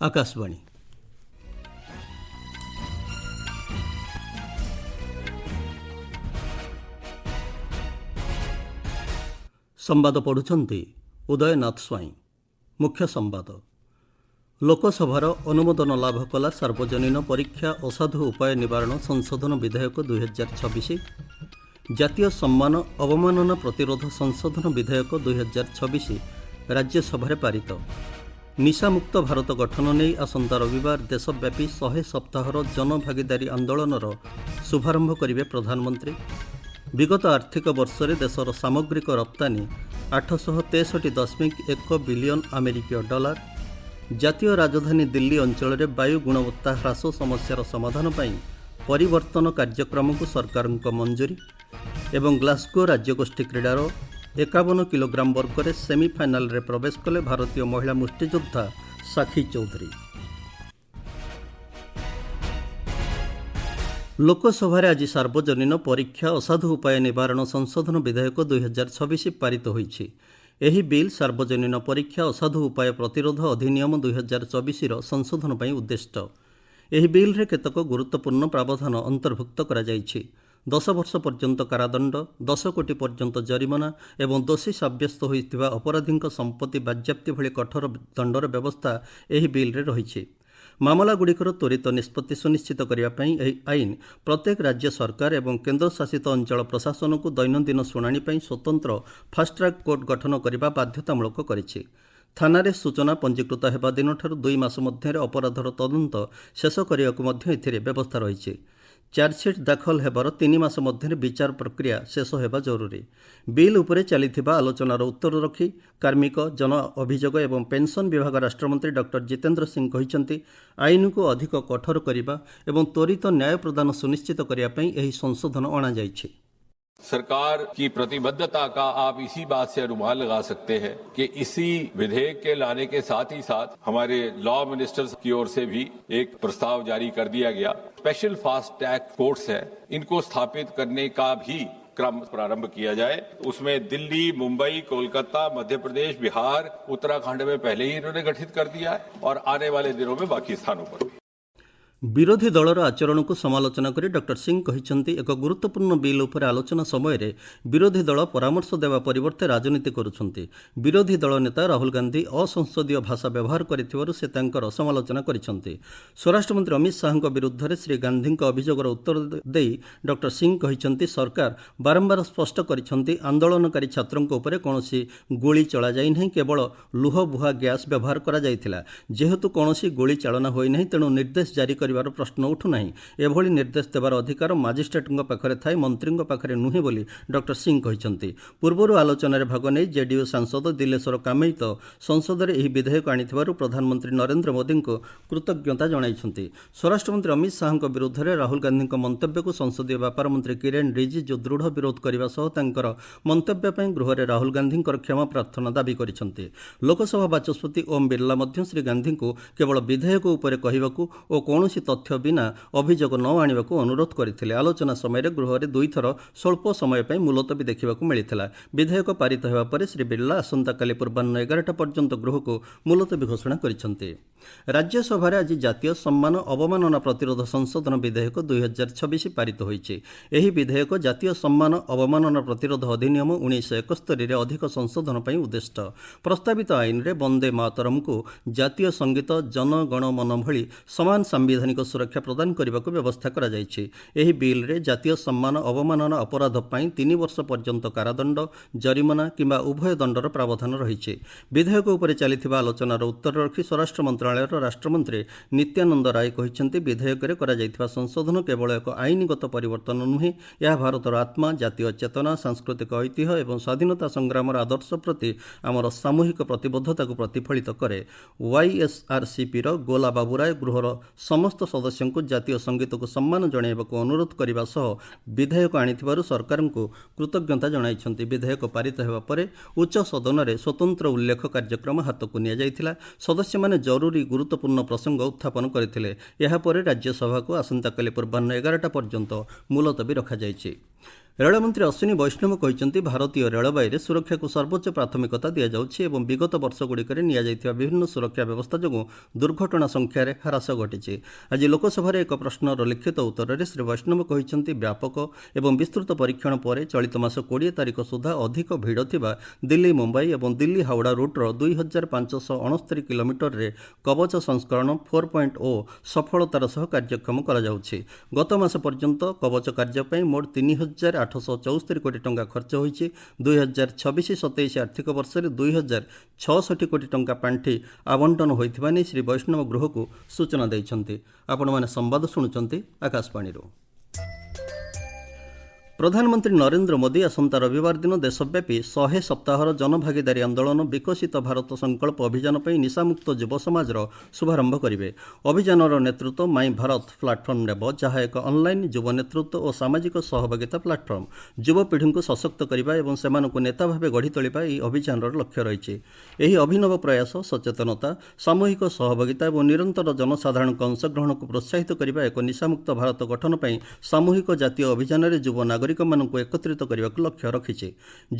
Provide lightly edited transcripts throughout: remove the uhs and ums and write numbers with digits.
आकाशवाणी संवाद पढ़ुछंती उदयनाथ स्वाई। मुख्य संवाद। लोकसभार अनुमोदन लाभ कला सार्वजनीन परीक्षा असाधु उपाय निवारण संशोधन विधेयक 2026, जातीय सम्मान अवमानना प्रतिरोध संशोधन विधेयक 2026 राज्यसभा पारित। निशामुक्त भारत गठन नहीं आसंता रविवार देशव्यापी 100 सप्ताहर जनभागीदारी आंदोलनर शुभारंभ करेंगे प्रधानमंत्री। विगत आर्थिक वर्षरे देशर सामग्रिक रप्तानी 863.1 बिलियन अमेरिकीय डॉलर। जातीय राजधानी दिल्ली अंचल में वायु गुणवत्ता ह्रास समस्यार समाधान पर परिवर्तन कार्यक्रम को सरकार मंजूरी। एवं ग्लासगो राज्यगोष्ठी क्रीडार 51 किलोग्राम वर्ग में सेमिफाइनाल रे प्रवेश कले भारतीय महिला मुष्टियोद्धा साक्षी चौधरी। लोकसभा आज सार्वजनीन परीक्षा असाधु उपाय निवारण संशोधन विधेयक 2026 पारित होईछि। एही बिल सार्वजनीन परीक्षा असाधु उपाय प्रतिरोध अधिनियम 2024 संशोधन पर उद्दिष्ट। एही बिल रे केतक गुरुत्वपूर्ण प्रावधान अंतर्भुक्त करा जायछि। 10 वर्ष पर्यंत कारादंड, 10 कोटी पर्यंत जरिमाना एवं दोषी साब्यस्त होइतिबा अपराधीଙ୍କ संपत्ति बाज्याप्ति भली कठोर दंडर व्यवस्था एही बिल रे रहिछि। मामलाଗୁଡ଼ିकर त्वरित निष्पत्ति सुनिश्चित करने यह आईन प्रत्येक राज्य सरकार एवं केन्द्र शासित अंचल प्रशासन को दैनंदिन शुणाणी स्वतंत्र फास्ट्रैक कोर्ट गठन करने बाध्यतामूलक करिछि। थाना सूचना पंजीकृत होगा दिन 2 मास मध्य अपराधर तदंत शेष करने व्यवस्था रही। चार्जसीट दाखल होबार 3 मास मध्य विचार प्रक्रिया शेष होगा जरूरी। बिल उपरे चलिथिबा आलोचनार उत्तर रखी कार्मिक जन अभियोग एवं पेंशन विभाग राष्ट्रमंत्री डॉक्टर जितेंद्र सिंह कहिसेंति आईन को अधिक कठोर करने एवं त्वरित न्याय प्रदान सुनिश्चित करने यही संशोधन अणा जाइछि। सरकार की प्रतिबद्धता का आप इसी बात से अनुमान लगा सकते हैं कि इसी विधेयक के लाने के साथ ही साथ हमारे लॉ मिनिस्टर्स की ओर से भी एक प्रस्ताव जारी कर दिया गया। स्पेशल फास्ट ट्रैक कोर्ट्स है, इनको स्थापित करने का भी क्रम प्रारंभ किया जाए। उसमें दिल्ली, मुंबई, कोलकाता, मध्य प्रदेश, बिहार, उत्तराखंड में पहले ही इन्होंने गठित कर दिया है और आने वाले दिनों में बाकी स्थानों पर भी। विरोधी दलर आचरण को समालोचना कर डॉक्टर सिंह कहिसेंति एक गुरुत्वपूर्ण बिल उपर आलोचना समय विरोधी दल परामर्श देवा परिवर्ते राजनीति करुछंती। विरोधी दल नेता राहुल गांधी असंसदीय भाषा व्यवहार करिथिबारु से तांकर समालोचना करिसेंति। स्वराष्ट्र मंत्री अमित शाह विरुद्ध में श्री गांधी अभियोगर उत्तर देई डॉक्टर सिंह कहिसेंति सरकार बारंबार स्पष्ट करिसेंति आंदोलनकारी छात्रों उपर कौनसी गोली चला जाई नहीं, केवल लुह बुहा गैस व्यवहार करा जाइथिला। जेहेतु कौनसी गोली चालना होई नहीं तेणु निर्देश जारी प्रश्न उठुना। एभली निर्देश देवार अधिकार मजिस्ट्रेटों पाखरे थाई, मंत्री पाखरे नुहे बोली डॉक्टर सिंह कहिसेंति। पूर्वर आलोचन भाग नहीं जेडीयू सांसद दिलेश्वर कामैत संसद में यह विधेयक आनिथिबारु प्रधानमंत्री नरेंद्र मोदी को कृतज्ञता जणाइछंति। स्वराष्ट्र मंत्री अमित शाह विरुद्ध में राहुल गांधी मंतव्य को संसदीय व्यापार मंत्री किरेन रिजिजू दृढ़ विरोध करने सह मंतव्य गृह में राहुल गांधी क्षमा प्रार्थना दाबी करिसेंति। लोकसभा बाचस्पति ओम बिरला मध्य श्री गांधी को केवल विधेयक उपर कहवाकू और कौनसी तथ्य बिना अभियोग न आने को अनुरोध करते। आलोचना समय गृह में 2 थर स्वल्प समय पर मुलतवी देखा मिलता। विधेयक पारित होगा पर श्री बिरला आसंता काली पूर्वाह्न 11टा पर्यंत गृह को मुलतवी घोषणा करछन्ते। राज्यसभा आज जातीय सम्मान अवमानना प्रतिरोध संशोधन विधेयक 2026 पारित होईछि। एही विधेयक जातीय सम्मान अवमानना प्रतिरोध अधिनियम 1971 रे अधिक संशोधन पर उद्दिष्ट। प्रस्तावित आईन रे वंदे मातरम को जातीय संगीत जन गण मन भली समान संवैधानिक सुरक्षा प्रदान करने को व्यवस्था करा जायछि। एही बिल रे जातीय सम्मान अवमानना अपराध पर 3 वर्ष पर्यंत कारादंड, जरिमाना किंबा उभय दंडर प्रावधान रही। विधेयक उपर चलिथिबा आलोचनार उत्तर रखी स्वराष्ट्र मंत्रालय राष्ट्रमंत्री नित्यानंद राय कहिसेंति विधेयक रे करा जायथिबा संशोधन केवल एक आईनगत परिवर्तन नुहे, यह भारतर आत्मा, जातीय चेतना, सांस्कृतिक ऐतिह्य एवं स्वाधीनता संग्रामर आदर्श प्रति आमर सामूहिक प्रतिबद्धता को प्रतिफलित करे। वाईएसआरसीपी गोला बाबूराय गृहर समस्त सदस्यों को जातीय संगीत को सम्मान जणाइबा को अनुरोध करने सह विधेयक आनिथिबारु सरकार को कृतज्ञता जणाइछन्ति। विधेयक पारित हेबा परे उच्च सदन में स्वतंत्र उल्लेख कार्यक्रम हाथ को निया जाइथिला। सदस्य माने जरूरी गुरुत्वपूर्ण प्रसंग उत्थापन करथिले। एहा परे राज्यसभा को आसंता काली पूर्वाह्न 11टा पर्यंत मुलतवी रखा जाइछि। ରେଳମନ୍ତ୍ରୀ ଅଶ୍ୱିନୀ ବୈଷ୍ଣବ କହିଛନ୍ତି ଭାରତୀୟ ରେଳବାଇରେ ସୁରକ୍ଷାକୁ ସର୍ବୋଚ୍ଚ ପ୍ରାଥମିକତା ଦିଆଯାଉଛି ଏବଂ ବିଗତ ବର୍ଷଗୁଡ଼ିକରେ ନିଆଯାଇଥିବା ବିଭିନ୍ନ ସୁରକ୍ଷା ବ୍ୟବସ୍ଥା ଯୋଗୁଁ ଦୁର୍ଘଟଣା ସଂଖ୍ୟାରେ ହ୍ରାସ ଘଟିଛି। ଆଜି ଲୋକସଭାରେ ଏକ ପ୍ରଶ୍ନର ଲିଖିତ ଉତ୍ତରରେ ଶ୍ରୀ ବୈଷ୍ଣବ କହିଛନ୍ତି ବ୍ୟାପକ ଏବଂ ବିସ୍ତୃତ ପରୀକ୍ଷଣ ପରେ ଚଳିତ ମାସ 20 ତାରିଖ ସୁଦ୍ଧା ଅଧିକ ଭିଡ଼ ଥିବା ଦିଲ୍ଲୀ ମୁମ୍ବାଇ ଏବଂ ଦିଲ୍ଲୀ ହାଓଡ଼ା ରୁଟ୍ର 2569 କିଲୋମିଟରରେ କବଚ ସଂସ୍କରଣ 4.0 ସଫଳତାର ସହ କାର୍ଯ୍ୟକ୍ଷମ କରାଯାଉଛି। ଗତ ମାସ ପର୍ଯ୍ୟନ୍ତ କବଚ କାର୍ଯ୍ୟ ପାଇଁ ମୋଟ 3,874 କୋଟି ଟଙ୍କା ଖର୍ଚ୍ଚ ହୋଇଛି। 2026-27 ଆର୍ଥିକ ବର୍ଷରେ 2,066 କୋଟି ଟଙ୍କା ପାଣ୍ଠି ଆବଣ୍ଟନ ହୋଇଥିବା ନେଇ ଶ୍ରୀ ବୈଷ୍ଣବ ଗୃହକୁ ସୂଚନା ଦେଇଛନ୍ତି। ଆପଣମାନେ ସମ୍ବାଦ ଶୁଣୁଛନ୍ତି ଆକାଶବାଣୀରୁ। ପ୍ରଧାନମନ୍ତ୍ରୀ ନରେନ୍ଦ୍ର ମୋଦି ଆସନ୍ତା ରବିବାର ଦିନ ଦେଶବ୍ୟାପୀ 100 ସପ୍ତାହର ଜନଭାଗିଦାରୀ ଆନ୍ଦୋଳନ ବିକଶିତ ଭାରତ ସଂକଳ୍ପ ଅଭିଯାନ ପାଇଁ ନିଶାମୁକ୍ତ ଯୁବ ସମାଜର ଶୁଭାରମ୍ଭ କରିବେ। ଅଭିଯାନର ନେତୃତ୍ୱ ମାଇ ଭାରତ ପ୍ଲାଟଫର୍ମ ନେବ, ଯାହା ଏକ ଅନଲାଇନ୍ ଯୁବ ନେତୃତ୍ୱ ଓ ସାମାଜିକ ସହଭାଗିତା ପ୍ଲାଟଫର୍ମ। ଯୁବପିଢ଼ିଙ୍କୁ ସଶକ୍ତ କରିବା ଏବଂ ସେମାନଙ୍କୁ ନେତା ଭାବେ ଗଢ଼ି ତୋଳିବା ଏହି ଅଭିଯାନର ଲକ୍ଷ୍ୟ ରହିଛି। ଏହି ଅଭିନବ ପ୍ରୟାସ ସଚେତନତା, ସାମୂହିକ ସହଭାଗିତା ଏବଂ ନିରନ୍ତର ଜନସାଧାରଣଙ୍କ ଅଂଶଗ୍ରହଣକୁ ପ୍ରୋତ୍ସାହିତ କରିବା ଏକ ନିଶାମୁକ୍ତ ଭାରତ ଗଠନ ପାଇଁ ସାମୂହିକ ଜାତୀୟ ଅଭିଯାନରେ ଯୁବ ନାଗରିକମାନଙ୍କୁ ଏକତ୍ରିତ କରିବାକୁ ଲକ୍ଷ୍ୟ ରଖିଛି।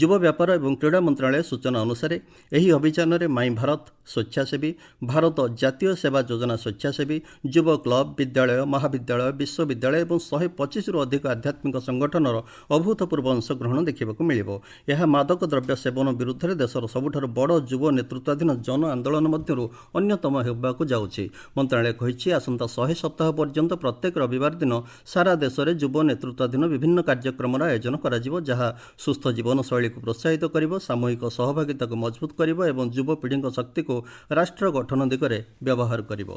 ଯୁବ ବ୍ୟାପାର ଏବଂ କ୍ରୀଡ଼ା ମନ୍ତ୍ରଣାଳୟ ସୂଚନା ଅନୁସାରେ ଏହି ଅଭିଯାନରେ ମାଇ ଭାରତ ସ୍ୱେଚ୍ଛାସେବୀ, ଭାରତ ଜାତୀୟ ସେବା ଯୋଜନା ସ୍ୱେଚ୍ଛାସେବୀ, ଯୁବ କ୍ଲବ, ବିଦ୍ୟାଳୟ, ମହାବିଦ୍ୟାଳୟ, ବିଶ୍ୱବିଦ୍ୟାଳୟ ଏବଂ 125ରୁ ଅଧିକ ଆଧ୍ୟାତ୍ମିକ ସଂଗଠନର ଅଭୂତପୂର୍ବ ଅଂଶଗ୍ରହଣ ଦେଖିବାକୁ ମିଳିବ। ଏହା ମାଦକ ଦ୍ରବ୍ୟ ସେବନ ବିରୁଦ୍ଧରେ ଦେଶର ସବୁଠାରୁ ବଡ଼ ଯୁବ ନେତୃତ୍ୱାଧୀନ ଜନ ଆନ୍ଦୋଳନ ମଧ୍ୟରୁ ଅନ୍ୟତମ ହେବାକୁ ଯାଉଛି। ମନ୍ତ୍ରଣାଳୟ କହିଛି ଆସନ୍ତା 100 ସପ୍ତାହ ପର୍ଯ୍ୟନ୍ତ ପ୍ରତ୍ୟେକ ରବିବାର ଦିନ ସାରା ଦେଶରେ ଯୁବ ନେତୃତ୍ୱାଧୀନ ବିଭିନ୍ନ କାର୍ଯ୍ୟକ୍ରମର ଆୟୋଜନ କରାଯିବ, ଯାହା ସୁସ୍ଥ ଜୀବନଶୈଳୀକୁ ପ୍ରୋତ୍ସାହିତ କରିବ, ସାମୂହିକ ସହଭାଗିତାକୁ ମଜବୁତ କରିବ ଏବଂ ଯୁବପିଢ଼ିଙ୍କ ଶକ୍ତିକୁ ରାଷ୍ଟ୍ର ଗଠନ ଦିଗରେ ବ୍ୟବହାର କରିବ।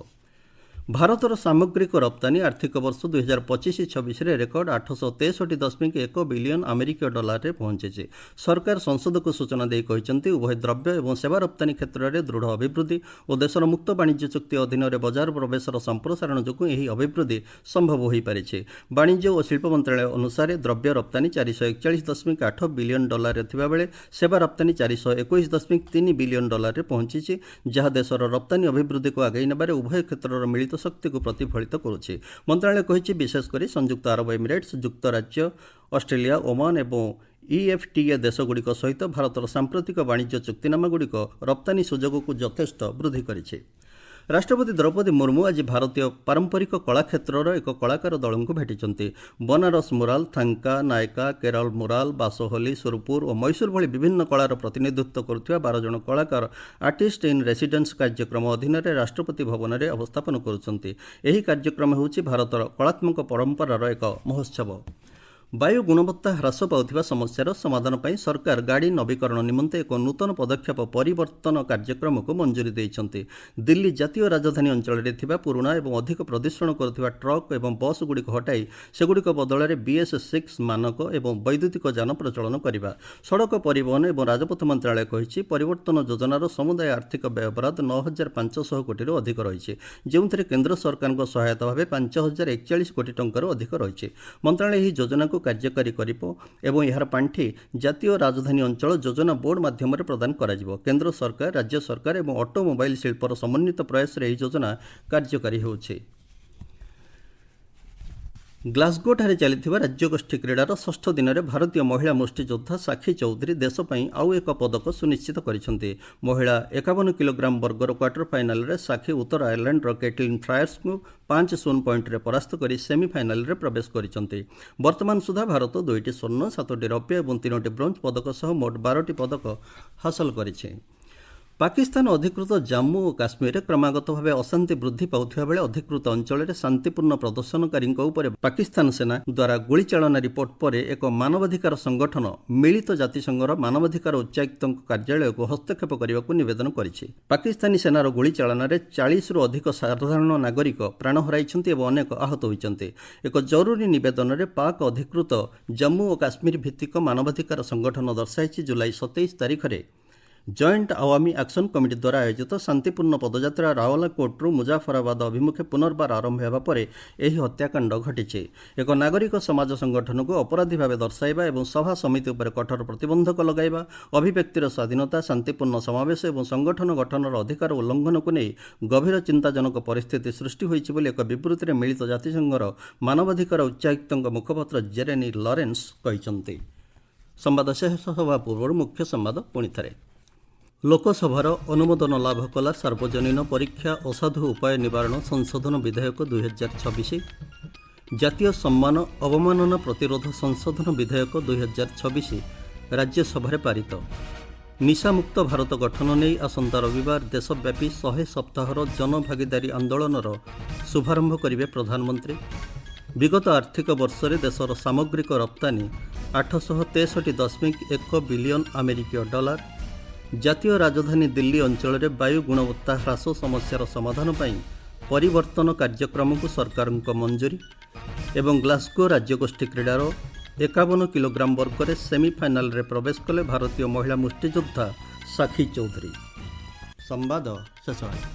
ଭାରତର ସାମଗ୍ରିକ ରପ୍ତାନି ଆର୍ଥିକ ବର୍ଷ 2025-26ରେ ରେକର୍ଡ 863.1 ବିଲିୟନ ଆମେରିକୀୟ ଡଲାରରେ ପହଞ୍ଚିଛି। ସରକାର ସଂସଦକୁ ସୂଚନା ଦେଇ କହିଛନ୍ତି ଉଭୟ ଦ୍ରବ୍ୟ ଏବଂ ସେବା ରପ୍ତାନି କ୍ଷେତ୍ରରେ ଦୃଢ଼ ଅଭିବୃଦ୍ଧି ଓ ଦେଶର ମୁକ୍ତ ବାଣିଜ୍ୟ ଚୁକ୍ତି ଅଧୀନରେ ବଜାର ପ୍ରବେଶର ସମ୍ପ୍ରସାରଣ ଯୋଗୁଁ ଏହି ଅଭିବୃଦ୍ଧି ସମ୍ଭବ ହୋଇପାରିଛି। ବାଣିଜ୍ୟ ଓ ଶିଳ୍ପ ମନ୍ତ୍ରଣାଳୟ ଅନୁସାରେ ଦ୍ରବ୍ୟ ରପ୍ତାନି 441.8 ବିଲିୟନ ଡଲାରରେ ଥିବାବେଳେ ସେବା ରପ୍ତାନି 421.3 ବିଲିୟନ ଡଲାରରେ ପହଞ୍ଚିଛି, ଯାହା ଦେଶର ରପ୍ତାନି ଅଭିବୃଦ୍ଧିକୁ ଆଗେଇ ନେବାରେ ଉଭୟ କ୍ଷେତ୍ରର ମିଳିତ ଶକ୍ତିକୁ ପ୍ରତିଫଳିତ କରୁଛି। ମନ୍ତ୍ରଣାଳୟ କହିଛି ବିଶେଷ କରି ସଂଯୁକ୍ତ ଆରବ ଏମିରେଟ୍ସ, ଯୁକ୍ତରାଜ୍ୟ, ଅଷ୍ଟ୍ରେଲିଆ, ଓମାନ ଏବଂ EFTA ଦେଶଗୁଡ଼ିକ ସହିତ ଭାରତର ସାମ୍ପ୍ରତିକ ବାଣିଜ୍ୟ ଚୁକ୍ତିନାମାଗୁଡ଼ିକ ରପ୍ତାନି ସୁଯୋଗକୁ ଯଥେଷ୍ଟ ବୃଦ୍ଧି କରିଛି। ରାଷ୍ଟ୍ରପତି ଦ୍ରୌପଦୀ ମୁର୍ମୁ ଆଜି ଭାରତୀୟ ପାରମ୍ପରିକ କଳା କ୍ଷେତ୍ରର ଏକ କଳାକାର ଦଳଙ୍କୁ ଭେଟିଛନ୍ତି। ବନାରସ ମୁରାଲ, ଥାଙ୍କା, ନାୟକା, କେରଳ ମୁରାଲ, ବାସୋହଲି, ସୁରପୁର ଓ ମୈଶୂର ଭଳି ବିଭିନ୍ନ କଳାର ପ୍ରତିନିଧିତ୍ୱ କରୁଥିବା 12 ଜଣ କଳାକାର ଆର୍ଟିଷ୍ଟ ଇନ୍ ରେସିଡେନ୍ସ କାର୍ଯ୍ୟକ୍ରମ ଅଧୀନରେ ରାଷ୍ଟ୍ରପତି ଭବନରେ ଅବସ୍ଥାପନ କରୁଛନ୍ତି। ଏହି କାର୍ଯ୍ୟକ୍ରମ ହେଉଛି ଭାରତର କଳାତ୍ମକ ପରମ୍ପରାର ଏକ ମହୋତ୍ସବ। ବାୟୁ ଗୁଣବତ୍ତା ହ୍ରାସ ପାଉଥିବା ସମସ୍ୟାର ସମାଧାନ ପାଇଁ ସରକାର ଗାଡ଼ି ନବୀକରଣ ନିମନ୍ତେ ଏକ ନୂତନ ପଦକ୍ଷେପ ପରିବର୍ତ୍ତନ କାର୍ଯ୍ୟକ୍ରମକୁ ମଞ୍ଜୁରୀ ଦେଇଛନ୍ତି। ଦିଲ୍ଲୀ ଜାତୀୟ ରାଜଧାନୀ ଅଞ୍ଚଳରେ ଥିବା ପୁରୁଣା ଏବଂ ଅଧିକ ପ୍ରଦୂଷଣ କରୁଥିବା ଟ୍ରକ୍ ଏବଂ ବସ୍ଗୁଡ଼ିକୁ ହଟାଇ ସେଗୁଡ଼ିକ ବଦଳରେ BS6 ମାନକ ଏବଂ ବୈଦ୍ୟୁତିକ ଯାନ ପ୍ରଚଳନ କରିବା। ସଡ଼କ ପରିବହନ ଏବଂ ରାଜପଥ ମନ୍ତ୍ରଣାଳୟ କହିଛି ପରିବର୍ତ୍ତନ ଯୋଜନାର ସମୁଦାୟ ଆର୍ଥିକ ବ୍ୟୟବରାଦ 9,500 କୋଟିରୁ ଅଧିକ ରହିଛି, ଯେଉଁଥିରେ କେନ୍ଦ୍ର ସରକାରଙ୍କ ସହାୟତା ଭାବେ 5,041 କୋଟି ଟଙ୍କାରୁ ଅଧିକ ରହିଛି। ମନ୍ତ୍ରଣାଳୟ ଏହି ଯୋଜନାକୁ କାର୍ଯ୍ୟକାରୀ କରିବ ଏବଂ ଏହାର ପାଣ୍ଠି ଜାତୀୟ ରାଜଧାନୀ ଅଞ୍ଚଳ ଯୋଜନା ବୋର୍ଡ ମାଧ୍ୟମରେ ପ୍ରଦାନ କରାଯିବ। କେନ୍ଦ୍ର ସରକାର, ରାଜ୍ୟ ସରକାର ଏବଂ ଅଟୋମୋବାଇଲ ଶିଳ୍ପର ସମନ୍ୱିତ ପ୍ରୟାସରେ ଏହି ଯୋଜନା କାର୍ଯ୍ୟକାରୀ ହେଉଛି। ଗ୍ଲାସଗୋଠାରେ ଚାଲିଥିବା ରାଜ୍ୟଗୋଷ୍ଠୀ କ୍ରୀଡ଼ାର ଷଷ୍ଠ ଦିନରେ ଭାରତୀୟ ମହିଳା ମୁଷ୍ଟିଯୋଦ୍ଧା ସାକ୍ଷୀ ଚୌଧୁରୀ ଦେଶ ପାଇଁ ଆଉ ଏକ ପଦକ ସୁନିଶ୍ଚିତ କରିଛନ୍ତି। ମହିଳା 51 କିଲୋଗ୍ରାମ ବର୍ଗର କ୍ୱାର୍ଟର ଫାଇନାଲରେ ସାକ୍ଷୀ ଉତ୍ତର ଆୟାର୍ଲାଣ୍ଡର କେଟଲିନ୍ ଫ୍ରାୟର୍ସଙ୍କୁ 5-0 ପଏଣ୍ଟରେ ପରାସ୍ତ କରି ସେମିଫାଇନାଲରେ ପ୍ରବେଶ କରିଛନ୍ତି। ବର୍ତ୍ତମାନ ସୁଦ୍ଧା ଭାରତ 2ଟି ସ୍ୱର୍ଣ୍ଣ, 7ଟି ରୌପ୍ୟ ଏବଂ 3ଟି ବ୍ରୋଞ୍ଜ ପଦକ ସହ ମୋଟ 12ଟି ପଦକ ହାସଲ କରିଛି। ପାକିସ୍ତାନ ଅଧିକୃତ ଜାମ୍ମୁ ଓ କାଶ୍ମୀରରେ କ୍ରମାଗତ ଭାବେ ଅଶାନ୍ତି ବୃଦ୍ଧି ପାଉଥିବା ବେଳେ ଅଧିକୃତ ଅଞ୍ଚଳରେ ଶାନ୍ତିପୂର୍ଣ୍ଣ ପ୍ରଦର୍ଶନକାରୀଙ୍କ ଉପରେ ପାକିସ୍ତାନ ସେନା ଦ୍ୱାରା ଗୁଳିଚାଳନା ରିପୋର୍ଟ ପରେ ଏକ ମାନବାଧିକାର ସଂଗଠନ ମିଳିତ ଜାତିସଂଘର ମାନବାଧିକାର ଉଚ୍ଚାୟୁକ୍ତଙ୍କ କାର୍ଯ୍ୟାଳୟକୁ ହସ୍ତକ୍ଷେପ କରିବାକୁ ନିବେଦନ କରିଛି। ପାକିସ୍ତାନୀ ସେନାର ଗୁଳିଚାଳନାରେ 40ରୁ ଅଧିକ ସାଧାରଣ ନାଗରିକ ପ୍ରାଣ ହରାଇଛନ୍ତି ଏବଂ ଅନେକ ଆହତ ହୋଇଛନ୍ତି। ଏକ ଜରୁରୀ ନିବେଦନରେ ପାକ୍ ଅଧିକୃତ ଜାମ୍ମୁ ଓ କାଶ୍ମୀର ଭିତ୍ତିକ ମାନବାଧିକାର ସଂଗଠନ ଦର୍ଶାଇଛି ଜୁଲାଇ 27 ତାରିଖରେ ଜଏଣ୍ଟ ଆୱାମୀ ଆକ୍ସନ କମିଟି ଦ୍ୱାରା ଆୟୋଜିତ ଶାନ୍ତିପୂର୍ଣ୍ଣ ପଦଯାତ୍ରା ରାଓଲା କୋର୍ଟରୁ ମୁଜାଫରାବାଦ ଅଭିମୁଖେ ପୁନର୍ବାର ଆରମ୍ଭ ହେବା ପରେ ଏହି ହତ୍ୟାକାଣ୍ଡ ଘଟିଛି। ଏକ ନାଗରିକ ସମାଜ ସଂଗଠନକୁ ଅପରାଧୀ ଭାବେ ଦର୍ଶାଇବା ଏବଂ ସଭା ସମିତି ଉପରେ କଠୋର ପ୍ରତିବନ୍ଧକ ଲଗାଇବା, ଅଭିବ୍ୟକ୍ତିର ସ୍ୱାଧୀନତା, ଶାନ୍ତିପୂର୍ଣ୍ଣ ସମାବେଶ ଏବଂ ସଂଗଠନ ଗଠନର ଅଧିକାର ଉଲ୍ଲଂଘନକୁ ନେଇ ଗଭୀର ଚିନ୍ତାଜନକ ପରିସ୍ଥିତି ସୃଷ୍ଟି ହୋଇଛି ବୋଲି ଏକ ବିବୃତ୍ତିରେ ମିଳିତ ଜାତିସଂଘର ମାନବାଧିକାର ଉଚ୍ଚାୟୁକ୍ତଙ୍କ ମୁଖପାତ୍ର ଜେରେନି ଲରେନ୍ସ କହିଛନ୍ତି। ସମ୍ବାଦ ଶେଷ ହେବା ପୂର୍ବରୁ ମୁଖ୍ୟ ସମ୍ବାଦ ପୁଣିଥରେ। ଲୋକସଭାର ଅନୁମୋଦନ ଲାଭ କଲା ସାର୍ବଜନୀନ ପରୀକ୍ଷା ଅସାଧୁ ଉପାୟ ନିବାରଣ ସଂଶୋଧନ ବିଧେୟକ 2026। ଜାତୀୟ ସମ୍ମାନ ଅବମାନନା ପ୍ରତିରୋଧ ସଂଶୋଧନ ବିଧେୟକ 2026 ରାଜ୍ୟସଭାରେ ପାରିତ। ନିଶାମୁକ୍ତ ଭାରତ ଗଠନ ନେଇ ଆସନ୍ତା ରବିବାର ଦେଶବ୍ୟାପୀ 100 ସପ୍ତାହର ଜନଭାଗିଦାରୀ ଆନ୍ଦୋଳନର ଶୁଭାରମ୍ଭ କରିବେ ପ୍ରଧାନମନ୍ତ୍ରୀ। ବିଗତ ଆର୍ଥିକ ବର୍ଷରେ ଦେଶର ସାମଗ୍ରିକ ରପ୍ତାନି 863.1 ବିଲିୟନ ଆମେରିକୀୟ ଡଲାର। ଜାତୀୟ ରାଜଧାନୀ ଦିଲ୍ଲୀ ଅଞ୍ଚଳରେ ବାୟୁ ଗୁଣବତ୍ତା ହ୍ରାସ ସମସ୍ୟାର ସମାଧାନ ପାଇଁ ପରିବର୍ତ୍ତନ କାର୍ଯ୍ୟକ୍ରମକୁ ସରକାରଙ୍କ ମଞ୍ଜୁରୀ। ଏବଂ ଗ୍ଲାସ୍ଗୋ ରାଜ୍ୟଗୋଷ୍ଠୀ କ୍ରୀଡ଼ାର 51 କିଲୋଗ୍ରାମ ବର୍ଗରେ ସେମିଫାଇନାଲରେ ପ୍ରବେଶ କଲେ ଭାରତୀୟ ମହିଳା ମୁଷ୍ଟିଯୋଦ୍ଧା ସାକ୍ଷୀ ଚୌଧୁରୀ। ସମ୍ବାଦ ଶେଷ ହେଲା।